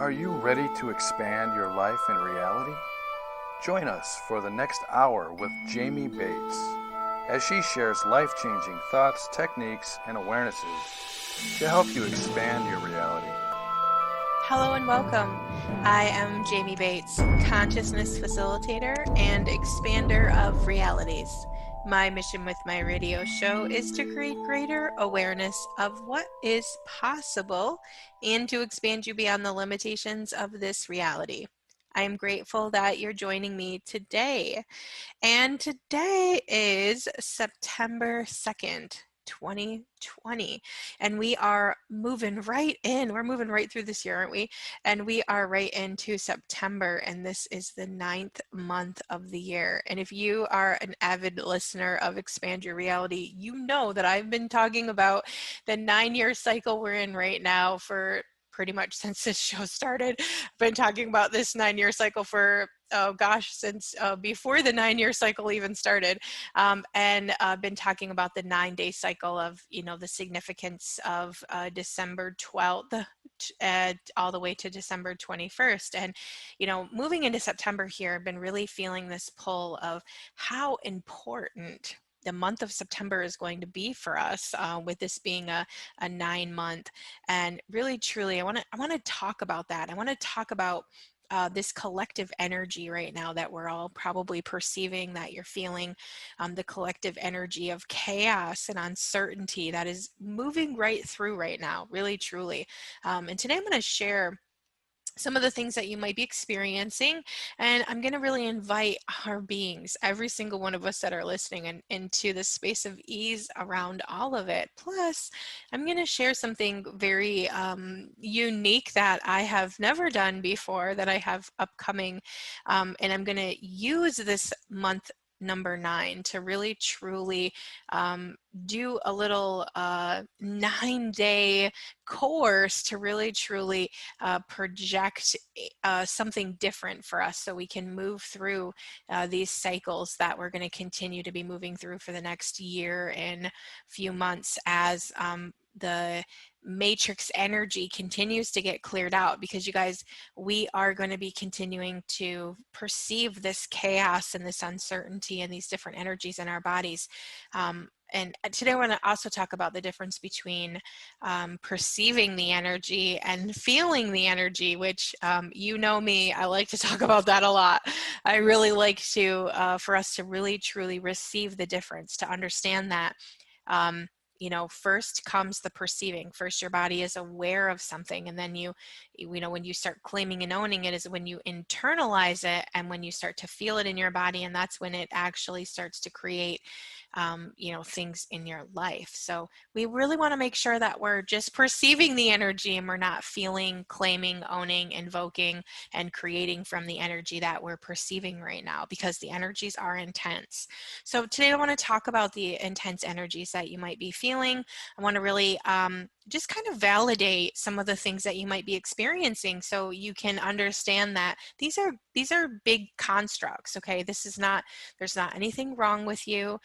Are you ready to expand your life and reality? Join us for the next hour with Jamie Bates as she shares life-changing thoughts, techniques, and awarenesses to help you expand your reality. Hello and welcome. I am Jamie Bates, consciousness facilitator and expander of realities. My mission with my radio show is to create greater awareness of what is possible and to expand you beyond the limitations of this reality. I am grateful that you're joining me today. And today is September 2nd. 2020, and we are moving right in. We're moving right through this year, aren't we? And we are right into September, and this is the 9th month of the year. And if you are an avid listener of Expand Your Reality, you know that I've been talking about the 9-year cycle we're in right now for pretty much since this show started. I've been talking about this 9-year cycle for since before the 9-year cycle even started, and been talking about the 9-day cycle of, the significance of December 12th all the way to December 21st. And, moving into September here, I've been really feeling this pull of how important the month of September is going to be for us, with this being a 9-month. And really, truly, I want to talk about that. I want to talk about this collective energy right now that we're all probably perceiving, that you're feeling, the collective energy of chaos and uncertainty that is moving right through right now, really, truly. And today I'm going to share some of the things that you might be experiencing, and I'm going to really invite our beings, every single one of us that are listening, into the space of ease around all of it. Plus, I'm going to share something very unique that I have never done before, that I have upcoming, and I'm going to use this month number 9 to really truly do a little 9-day course to really truly project something different for us, so we can move through these cycles that we're going to continue to be moving through for the next year and few months, as the matrix energy continues to get cleared out. Because you guys, we are going to be continuing to perceive this chaos and this uncertainty and these different energies in our bodies. And today I want to also talk about the difference between perceiving the energy and feeling the energy, which, you know me, I like to talk about that a lot. I really like to, for us to really truly receive the difference, to understand that, first comes the perceiving. First, your body is aware of something, and then when you start claiming and owning it is when you internalize it, and when you start to feel it in your body, and that's when it actually starts to create things in your life. So we really want to make sure that we're just perceiving the energy, and we're not feeling, claiming, owning, invoking, and creating from the energy that we're perceiving right now, because the energies are intense. So today I want to talk about the intense energies that you might be feeling. I want to really just kind of validate some of the things that you might be experiencing, so you can understand that these are big constructs. Okay, there's not anything wrong with you.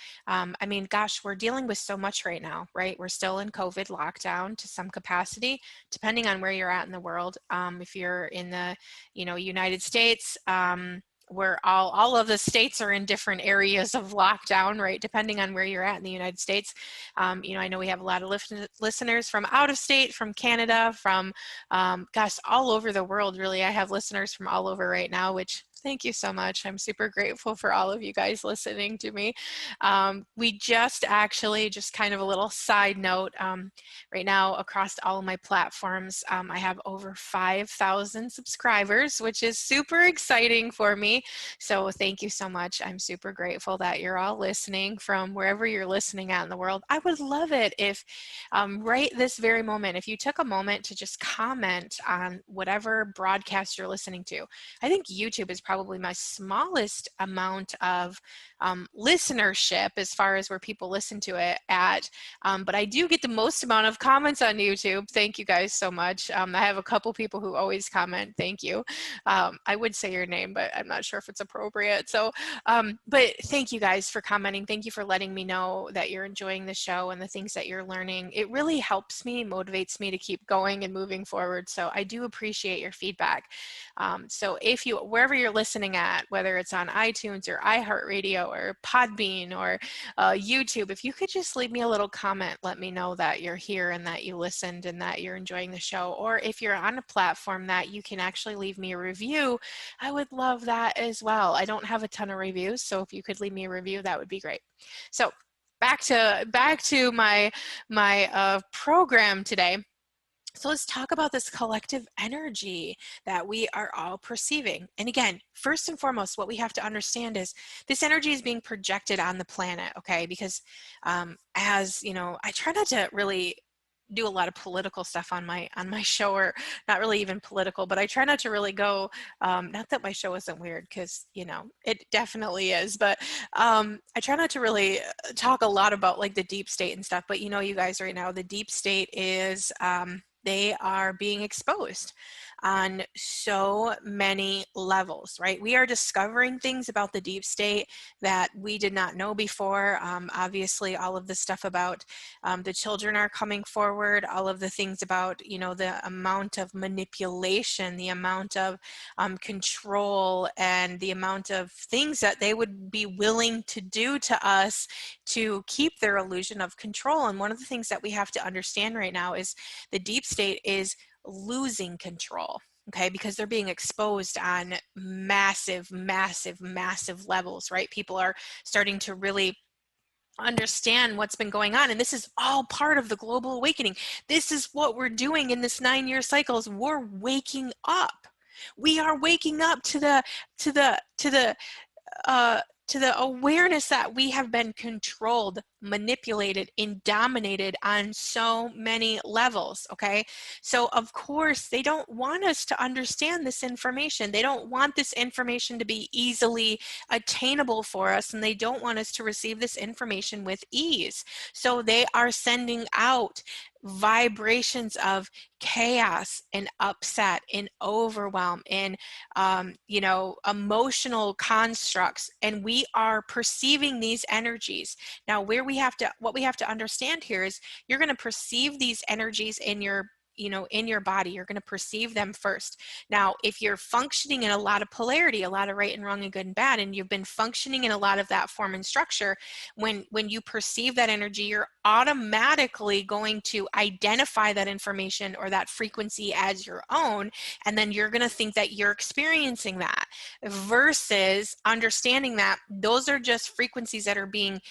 Gosh, we're dealing with so much right now, right? We're still in COVID lockdown to some capacity, depending on where you're at in the world. If you're in the, United States, where all of the states are in different areas of lockdown, right? Depending on where you're at in the United States. I know we have a lot of listeners from out of state, from Canada, from, all over the world, really. I have listeners from all over right now, which, thank you so much. I'm super grateful for all of you guys listening to me. We just kind of a little side note, right now across all of my platforms, I have over 5,000 subscribers, which is super exciting for me. So thank you so much. I'm super grateful that you're all listening from wherever you're listening at in the world. I would love it if right this very moment, if you took a moment to just comment on whatever broadcast you're listening to. I think YouTube is probably probably my smallest amount of listenership as far as where people listen to it at. But I do get the most amount of comments on YouTube. Thank you guys so much. I have a couple people who always comment. Thank you. I would say your name, but I'm not sure if it's appropriate. So, but thank you guys for commenting. Thank you for letting me know that you're enjoying the show and the things that you're learning. It really helps me, motivates me to keep going and moving forward. So I do appreciate your feedback. So if you, wherever you're listening at, whether it's on iTunes or iHeartRadio or Podbean or YouTube, if you could just leave me a little comment, let me know that you're here and that you listened and that you're enjoying the show. Or if you're on a platform that you can actually leave me a review, I would love that as well. I don't have a ton of reviews, so if you could leave me a review, that would be great. So back to my program today. So let's talk about this collective energy that we are all perceiving. And again, first and foremost, what we have to understand is this energy is being projected on the planet, okay? Because as you know, I try not to really do a lot of political stuff on my show, or not really even political, but I try not to really go, not that my show isn't weird, because you know it definitely is, but I try not to really talk a lot about like the deep state and stuff. But you know, you guys, right now the deep state is they are being exposed on so many levels, right? We are discovering things about the deep state that we did not know before. Obviously, all of the stuff about the children are coming forward, all of the things about, you know, the amount of manipulation, the amount of control, and the amount of things that they would be willing to do to us to keep their illusion of control. And one of the things that we have to understand right now is the deep state is losing control, okay, because they're being exposed on massive levels, right? People are starting to really understand what's been going on, and this is all part of the global awakening. This is what we're doing in this 9-year cycle, is we're waking up. We are waking up to the awareness that we have been controlled, manipulated, and dominated on so many levels, okay? So of course, they don't want us to understand this information. They don't want this information to be easily attainable for us, and they don't want us to receive this information with ease. So they are sending out vibrations of chaos and upset and overwhelm and you know, emotional constructs, and we are perceiving these energies. Now, what we have to understand here is you're going to perceive these energies in your, you know, in your body. You're going to perceive them first. Now, if you're functioning in a lot of polarity, a lot of right and wrong and good and bad, and you've been functioning in a lot of that form and structure, when you perceive that energy, you're automatically going to identify that information or that frequency as your own, and then you're going to think that you're experiencing that, versus understanding that those are just frequencies that are being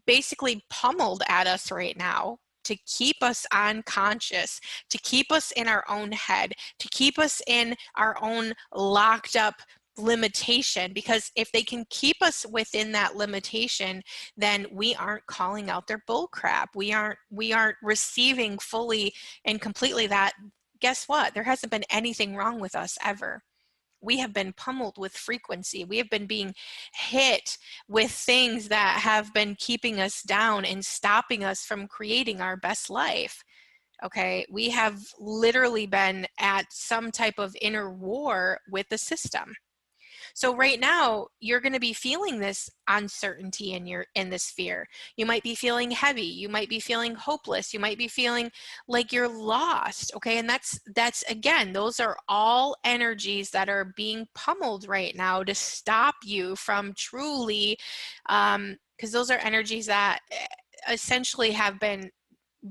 basically pummeled at us right now to keep us unconscious, to keep us in our own head, to keep us in our own locked up limitation. Because if they can keep us within that limitation, then we aren't calling out their bull crap. We aren't receiving fully and completely that, guess what? There hasn't been anything wrong with us ever. We have been pummeled with frequency. We have been being hit with things that have been keeping us down and stopping us from creating our best life. Okay, we have literally been at some type of inner war with the system. So right now, you're going to be feeling this uncertainty in this fear. You might be feeling heavy. You might be feeling hopeless. You might be feeling like you're lost. Okay, and that's again, those are all energies that are being pummeled right now to stop you from truly, because those are energies that essentially have been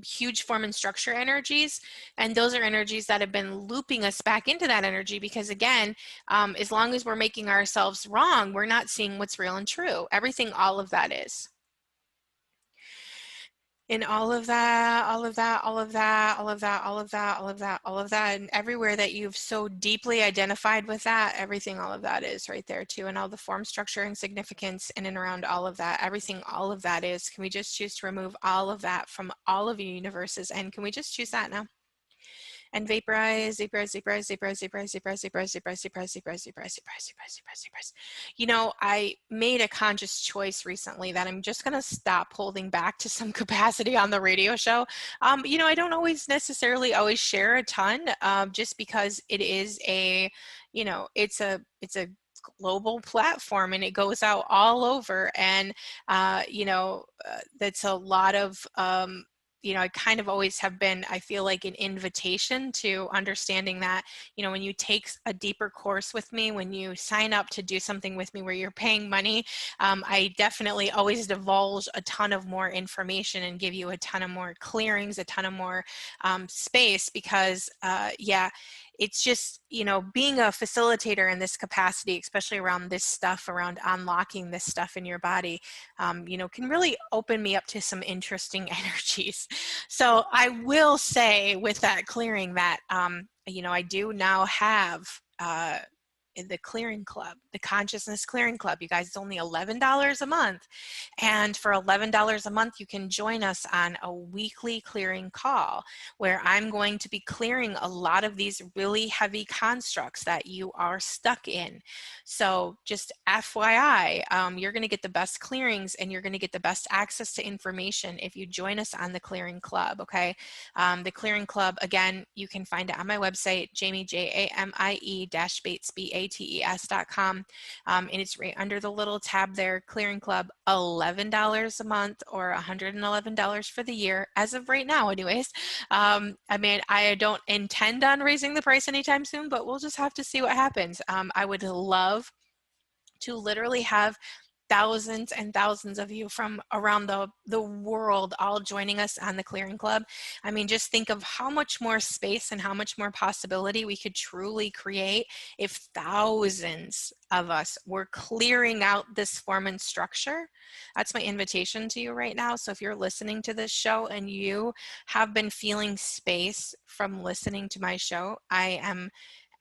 huge form and structure energies, and those are energies that have been looping us back into that energy, because again, as long as we're making ourselves wrong, we're not seeing what's real and true. Everything, all of that is. And all of that, and everywhere that you've so deeply identified with that, everything, all of that is right there too. And all the form, structure, and significance in and around all of that, everything, all of that is. Can we just choose to remove all of that from all of your universes? And can we just choose that now? and vaporize, vaporize, vaporize, vaporize, vaporize, vaporize, vaporize, vaporize, vaporize, vaporize, vaporize, vaporize, vaporize, vaporize, vaporize. You know, I made a conscious choice recently that I'm just going to stop holding back to some capacity on the radio show. You know, I don't always necessarily always share a ton, just because it is a, you know, it's a global platform and it goes out all over, and that's a lot of you know, I kind of always have been, I feel like, an invitation to understanding that, you know, when you take a deeper course with me, when you sign up to do something with me where you're paying money, I definitely always divulge a ton of more information and give you a ton of more clearings, a ton of more space, because yeah, it's just, you know, being a facilitator in this capacity, especially around this stuff, around unlocking this stuff in your body, you know, can really open me up to some interesting energies. So I will say with that clearing that, you know, I do now have in the clearing club, the consciousness clearing club. You guys, it's only $11 a month, and for $11 a month you can join us on a weekly clearing call where I'm going to be clearing a lot of these really heavy constructs that you are stuck in. So just FYI, you're going to get the best clearings and you're going to get the best access to information if you join us on the clearing club. Okay, the clearing club, again, you can find it on my website, Jamie, Jamie-Bates, BATES.com. And it's right under the little tab there, Clearing Club, $11 a month or $111 for the year, as of right now anyways. I mean, I don't intend on raising the price anytime soon, but we'll just have to see what happens. I would love to literally have thousands and thousands of you from around the world all joining us on the clearing club. I mean, just think of how much more space and how much more possibility we could truly create if thousands of us were clearing out this form and structure. That's my invitation to you right now. So if you're listening to this show and you have been feeling space from listening to my show, I am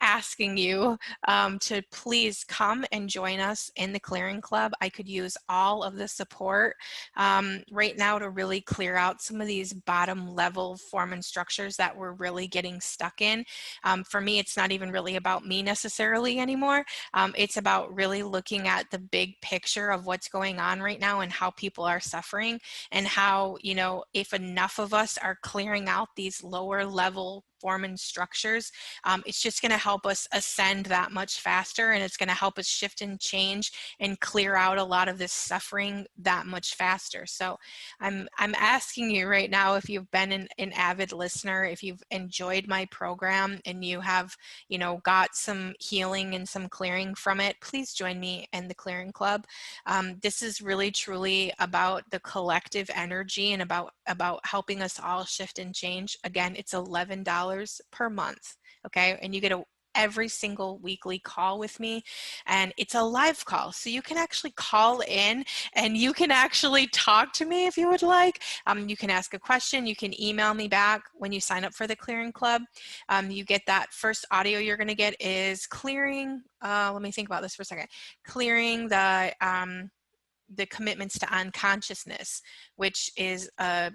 asking you to please come and join us in the clearing club. I could use all of the support right now to really clear out some of these bottom level form and structures that we're really getting stuck in. For me, it's not even really about me necessarily anymore. It's about really looking at the big picture of what's going on right now and how people are suffering, and how, you know, if enough of us are clearing out these lower level form and structures, it's just going to help us ascend that much faster, and it's going to help us shift and change and clear out a lot of this suffering that much faster. So I'm asking you right now, if you've been an avid listener, if you've enjoyed my program and you have, you know, got some healing and some clearing from it, please join me in the clearing club. This is really truly about the collective energy and about helping us all shift and change. Again, it's $11 per month, okay? And you get every single weekly call with me, and it's a live call, so you can actually call in and you can actually talk to me if you would like. You can ask a question, you can email me back when you sign up for the clearing club. You get that first audio you're going to get is clearing, let me think about this for a second, clearing the commitments to unconsciousness, which is an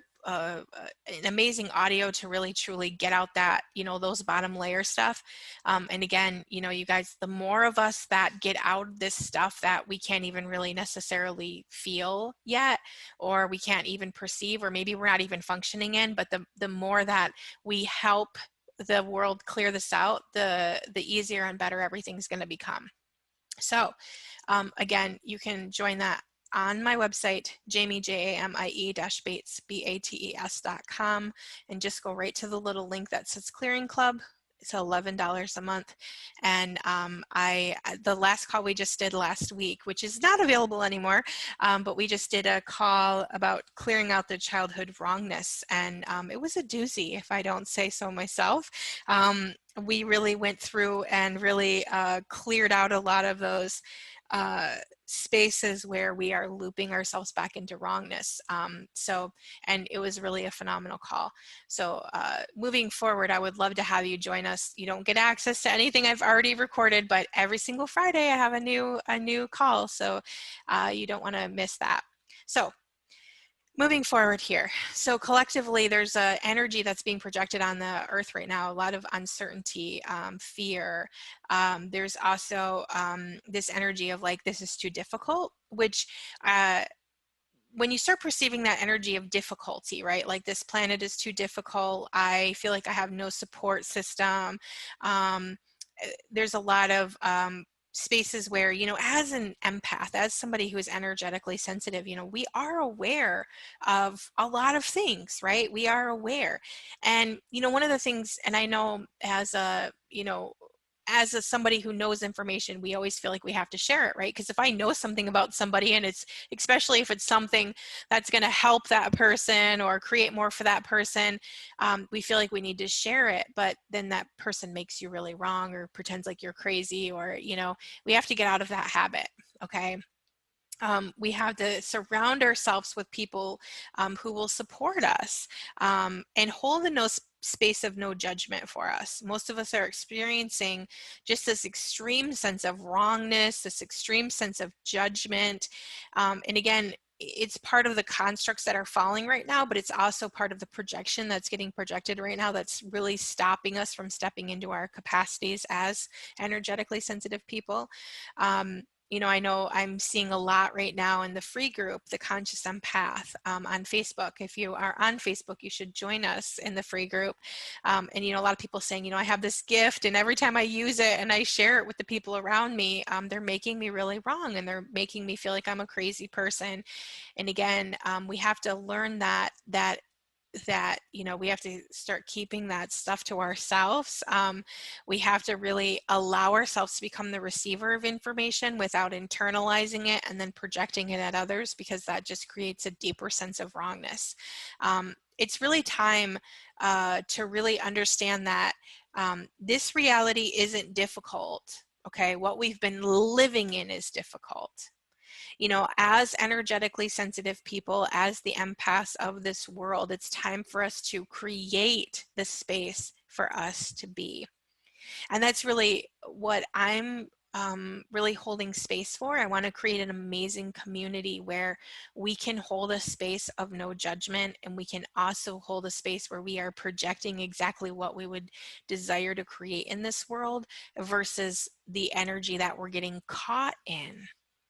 amazing audio to really truly get out that, you know, those bottom layer stuff. And again, you know, you guys, the more of us that get out this stuff that we can't even really necessarily feel yet, or we can't even perceive, or maybe we're not even functioning in, but the more that we help the world clear this out, the easier and better everything's going to become. So again, you can join that on my website, Jamie, Jamie-Bates, BATES.com, and just go right to the little link that says Clearing Club. It's $11 a month. And the last call we just did last week, which is not available anymore, but we just did a call about clearing out the childhood wrongness. And it was a doozy, if I don't say so myself. We really went through and really cleared out a lot of those spaces where we are looping ourselves back into wrongness. And it was really a phenomenal call. So moving forward, I would love to have you join us. You don't get access to anything I've already recorded, but every single Friday I have a new call. So you don't want to miss that. So Moving forward here. So collectively, there's a energy that's being projected on the earth right now, a lot of uncertainty, fear. There's also this energy of like, this is too difficult, which when you start perceiving that energy of difficulty, right? Like this planet is too difficult. I feel like I have no support system. Um, there's a lot of spaces where, as an empath, as somebody who is energetically sensitive, we are aware of a lot of things, right? We are aware. And, one of the things, and I know as somebody who knows information, we always feel like we have to share it, right? Because if I know something about somebody, and it's, especially if it's something that's going to help that person or create more for that person, we feel like we need to share it. But then that person makes you really wrong or pretends like you're crazy, or, we have to get out of that habit. Okay. We have to surround ourselves with people who will support us and hold in no space of no judgment for us. Most of us are experiencing just this extreme sense of wrongness, this extreme sense of judgment. And again, it's part of the constructs that are falling right now, but it's also part of the projection that's getting projected right now that's really stopping us from stepping into our capacities as energetically sensitive people. I know I'm seeing a lot right now in the free group, the Conscious Empath, on Facebook. If you are on Facebook, you should join us in the free group. And, a lot of people saying, I have this gift, and every time I use it and I share it with the people around me, they're making me really wrong, and they're making me feel like I'm a crazy person. And again, we have to learn that we have to start keeping that stuff to ourselves. We have to really allow ourselves to become the receiver of information without internalizing it and then projecting it at others, because that just creates a deeper sense of wrongness. It's really time to really understand that this reality isn't difficult. Okay, what we've been living in is difficult. As energetically sensitive people, as the empaths of this world, it's time for us to create the space for us to be. And that's really what I'm really holding space for. I want to create an amazing community where we can hold a space of no judgment, and we can also hold a space where we are projecting exactly what we would desire to create in this world versus the energy that we're getting caught in.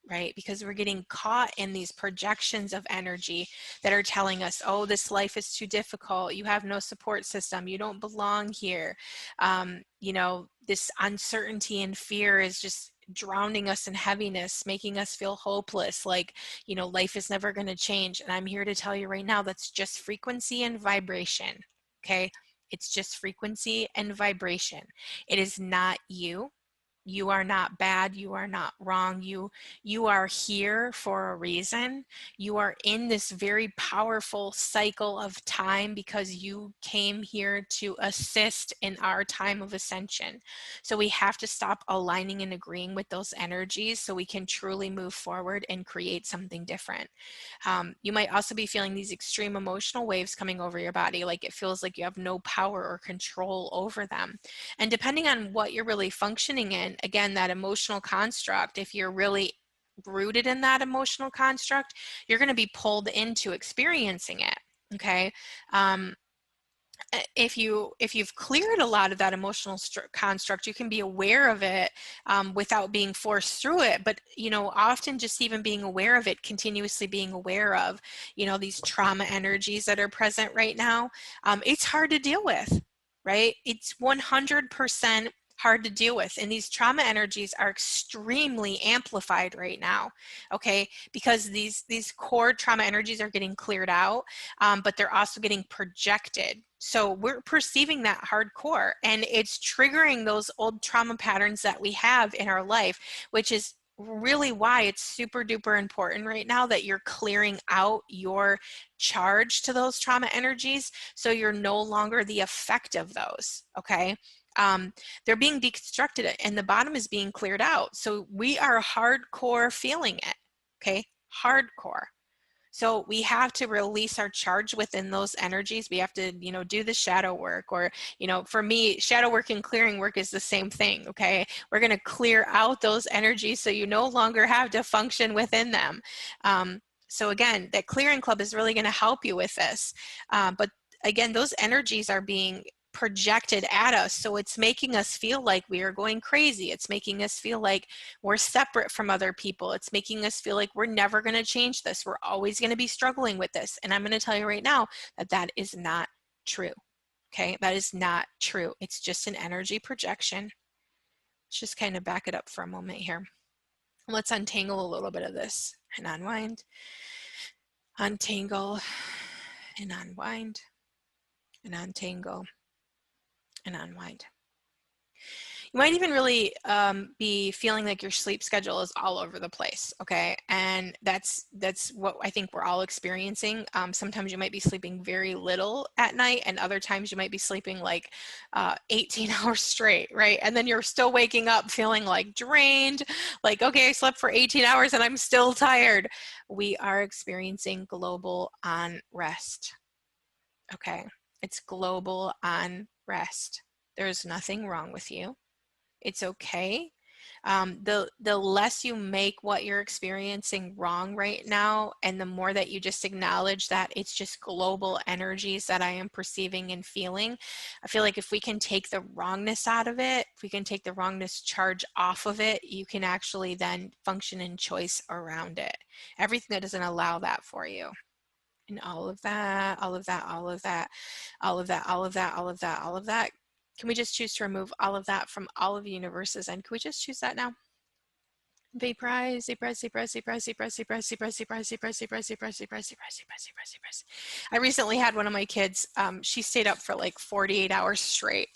Right? Because we're getting caught in these projections of energy that are telling us, oh, this life is too difficult. You have no support system. You don't belong here. This uncertainty and fear is just drowning us in heaviness, making us feel hopeless, like, life is never going to change. And I'm here to tell you right now, that's just frequency and vibration. Okay? It's just frequency and vibration. It is not you. You are not bad. You are not wrong. You are here for a reason. You are in this very powerful cycle of time because you came here to assist in our time of ascension. So we have to stop aligning and agreeing with those energies so we can truly move forward and create something different. You might also be feeling these extreme emotional waves coming over your body, like it feels like you have no power or control over them. And depending on what you're really functioning in, again, that emotional construct, if you're really rooted in that emotional construct, you're going to be pulled into experiencing it. Okay. If you've cleared a lot of that emotional construct, you can be aware of it without being forced through it. But often just even being aware of it, continuously being aware of these trauma energies that are present right now, it's hard to deal with. Right? It's 100% hard to deal with, and these trauma energies are extremely amplified right now. Okay, because these core trauma energies are getting cleared out, but they're also getting projected. So we're perceiving that hardcore, and it's triggering those old trauma patterns that we have in our life, which is really why it's super duper important right now that you're clearing out your charge to those trauma energies, so you're no longer the effect of those. Okay. They're being deconstructed and the bottom is being cleared out. So we are hardcore feeling it. Okay. Hardcore. So we have to release our charge within those energies. We have to, do the shadow work, or, for me, shadow work and clearing work is the same thing. Okay. We're going to clear out those energies so you no longer have to function within them. So again, that clearing club is really going to help you with this. But again, those energies are being projected at us. So it's making us feel like we are going crazy. It's making us feel like we're separate from other people. It's making us feel like we're never going to change this. We're always going to be struggling with this. And I'm going to tell you right now that that is not true. Okay, that is not true. It's just an energy projection. Let's just kind of back it up for a moment here. Let's untangle a little bit of this and unwind, untangle and unwind, and untangle and unwind. You might even really be feeling like your sleep schedule is all over the place, okay? And that's what I think we're all experiencing. Sometimes you might be sleeping very little at night, and other times you might be sleeping like 18 hours straight, right? And then you're still waking up feeling like drained, like, okay, I slept for 18 hours and I'm still tired. We are experiencing global unrest, okay? It's global unrest. There's nothing wrong with you. It's okay. The less you make what you're experiencing wrong right now, and the more that you just acknowledge that it's just global energies that I am perceiving and feeling, I feel like if we can take the wrongness out of it, if we can take the wrongness charge off of it, you can actually then function in choice around it. Everything that doesn't allow that for you. And all of that, all of that, all of that, all of that, all of that, all of that, all of that. Can we just choose to remove all of that from all of the universes? And can we just choose that now? Vaporize, vaporize, vaporize, vaporize, vaporize, vaporize, vaporize, vaporize, vaporize, vaporize, vaporize, vaporize, vaporize, vaporize, vaporize. I recently had one of my kids, she stayed up for like 48 hours straight,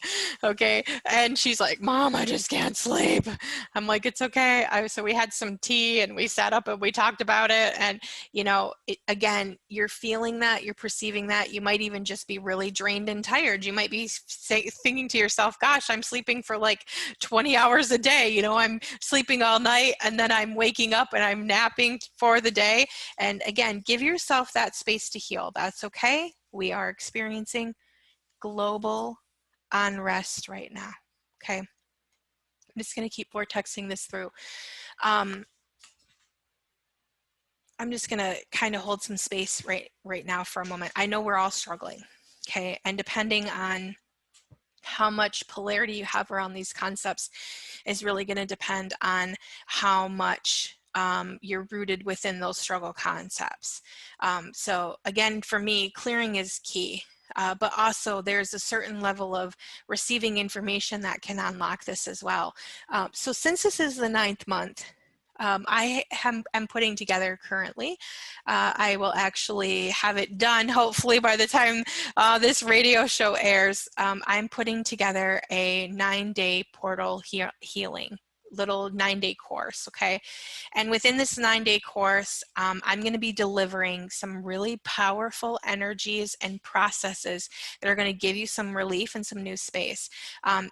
okay? And she's like, Mom, I just can't sleep. I'm like, it's okay. So we had some tea and we sat up and we talked about it. And, you know, again, you're feeling that, you're perceiving that. You might even just be really drained and tired. You might be thinking to yourself, gosh, I'm sleeping for like 20 hours a day. You know, I'm sleeping all night and then I'm waking up and I'm napping for the day. And again, give yourself that space to heal. That's okay. We are experiencing global unrest right now. Okay. I'm just going to keep vortexing this through. I'm just going to kind of hold some space right now for a moment. I know we're all struggling. Okay. And depending on how much polarity you have around these concepts is really going to depend on how much you're rooted within those struggle concepts. So again, for me, clearing is key. But also there's a certain level of receiving information that can unlock this as well. So since this is the 9th month, I am putting together currently. I will actually have it done hopefully by the time this radio show airs. I'm putting together a 9-day portal healing, little 9-day course, okay? And within this 9-day course, I'm going to be delivering some really powerful energies and processes that are going to give you some relief and some new space.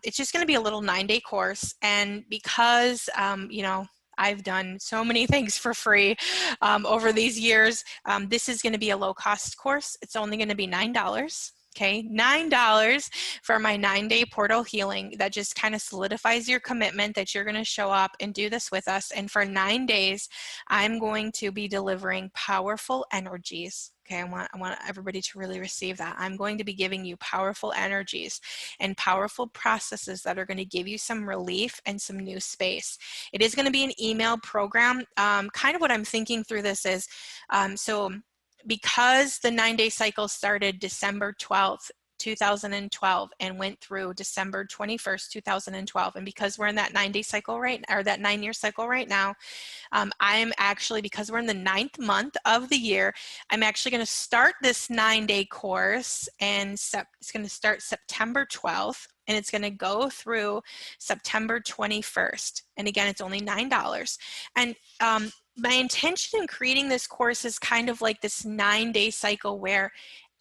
It's just going to be a little 9-day course, and because, you know, I've done so many things for free over these years. This is going to be a low-cost course. It's only going to be $9. Okay, $9 for my 9-day portal healing. That just kind of solidifies your commitment that you're going to show up and do this with us. And for 9 days, I'm going to be delivering powerful energies. Okay, I want everybody to really receive that. I'm going to be giving you powerful energies and powerful processes that are going to give you some relief and some new space. It is going to be an email program. Kind of what I'm thinking through this is, so because the 9-day cycle started December 12th, 2012 and went through December 21st, 2012. And because we're in that 9-day cycle or that 9-year cycle right now, I'm actually, because we're in the 9th month of the year, I'm actually going to start this 9-day course, and it's going to start September 12th. And it's going to go through September 21st. And again, it's only $9. And my intention in creating this course is kind of like this 9-day cycle where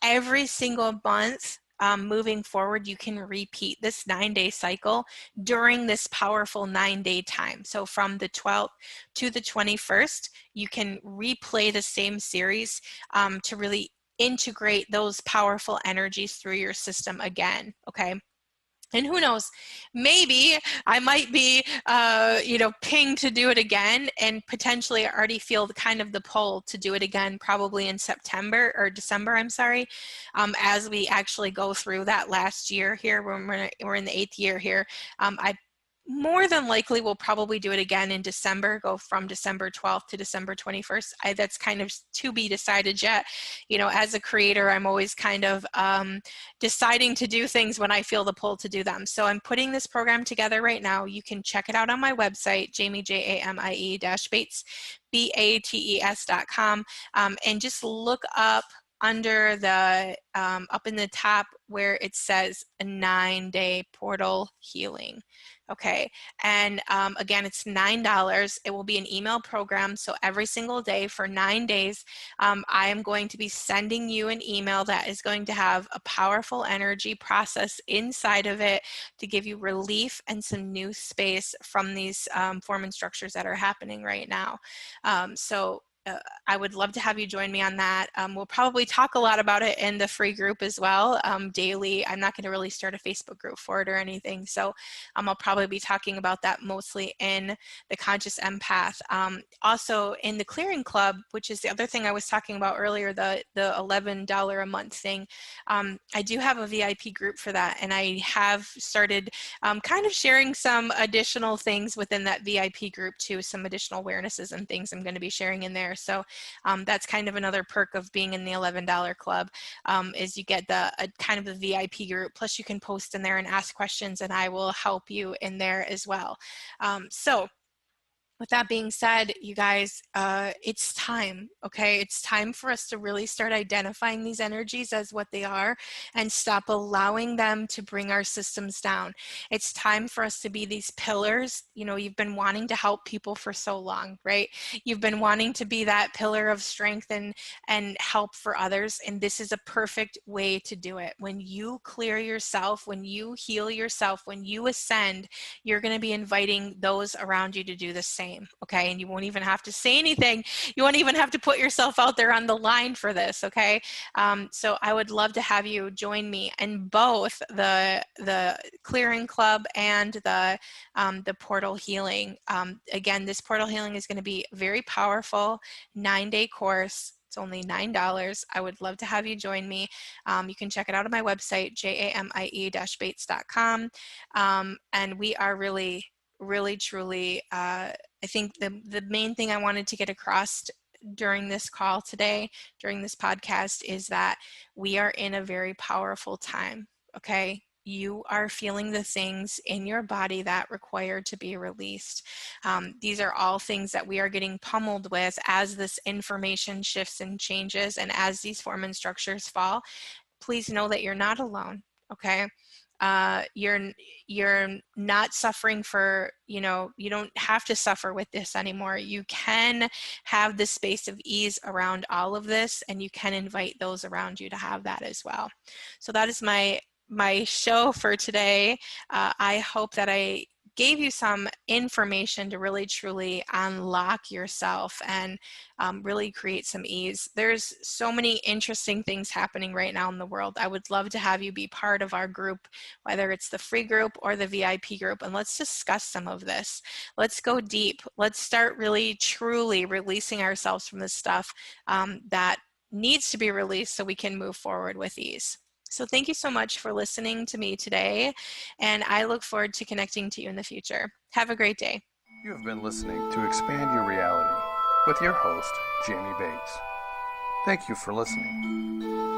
every single month moving forward, you can repeat this 9-day cycle during this powerful 9-day time. So from the 12th to the 21st, you can replay the same series to really integrate those powerful energies through your system again, okay? And who knows, maybe I might be, pinged to do it again, and potentially I already feel kind of the pull to do it again, probably in September or December, I'm sorry, as we actually go through that last year here, when we're in the 8th year here. I more than likely will probably do it again in December, go from December 12th to December 21st. That's kind of to be decided yet. As a creator, I'm always kind of deciding to do things when I feel the pull to do them. So I'm putting this program together right now. You can check it out on my website, Jamie, Jamie-Bates, BATES.com, and just look up under the, up in the top where it says a 9-day portal healing. Okay, and again, it's $9. It will be an email program, so every single day for 9 days, I am going to be sending you an email that is going to have a powerful energy process inside of it to give you relief and some new space from these form and structures that are happening right now. I would love to have you join me on that. We'll probably talk a lot about it in the free group as well, daily. I'm not going to really start a Facebook group for it or anything, so I'll probably be talking about that mostly in the Conscious Empath. Also in the Clearing Club, which is the other thing I was talking about earlier, the $11 a month thing. I do have a VIP group for that, and I have started kind of sharing some additional things within that VIP group too, some additional awarenesses and things I'm going to be sharing in there. So that's kind of another perk of being in the $11 club, is you get the kind of the VIP group, plus you can post in there and ask questions, and I will help you in there as well. So with that being said, you guys, it's time, okay? It's time for us to really start identifying these energies as what they are and stop allowing them to bring our systems down. It's time for us to be these pillars. You've been wanting to help people for so long, right? You've been wanting to be that pillar of strength and help for others, and this is a perfect way to do it. When you clear yourself, when you heal yourself, when you ascend, you're going to be inviting those around you to do the same. Okay, and you won't even have to say anything. You won't even have to put yourself out there on the line for this. Okay, so I would love to have you join me in both the Clearing Club and the Portal Healing. Again, this Portal Healing is going to be very powerful, 9-day course. It's only $9. I would love to have you join me. You can check it out on my website, jamie-bates.com. And we are really, truly, I think the main thing I wanted to get across during this call today, during this podcast, is that we are in a very powerful time, okay? You are feeling the things in your body that require to be released. These are all things that we are getting pummeled with as this information shifts and changes, and as these form and structures fall. Please know that you're not alone, okay? You're not suffering for, you don't have to suffer with this anymore. You can have this space of ease around all of this, and you can invite those around you to have that as well. So that is my show for today. I hope that I gave you some information to really truly unlock yourself and really create some ease. There's so many interesting things happening right now in the world. I would love to have you be part of our group, whether it's the free group or the VIP group, and let's discuss some of this. Let's go deep. Let's start really truly releasing ourselves from this stuff that needs to be released so we can move forward with ease. So thank you so much for listening to me today, and I look forward to connecting to you in the future. Have a great day. You have been listening to Expand Your Reality with your host, Jamie Bates. Thank you for listening.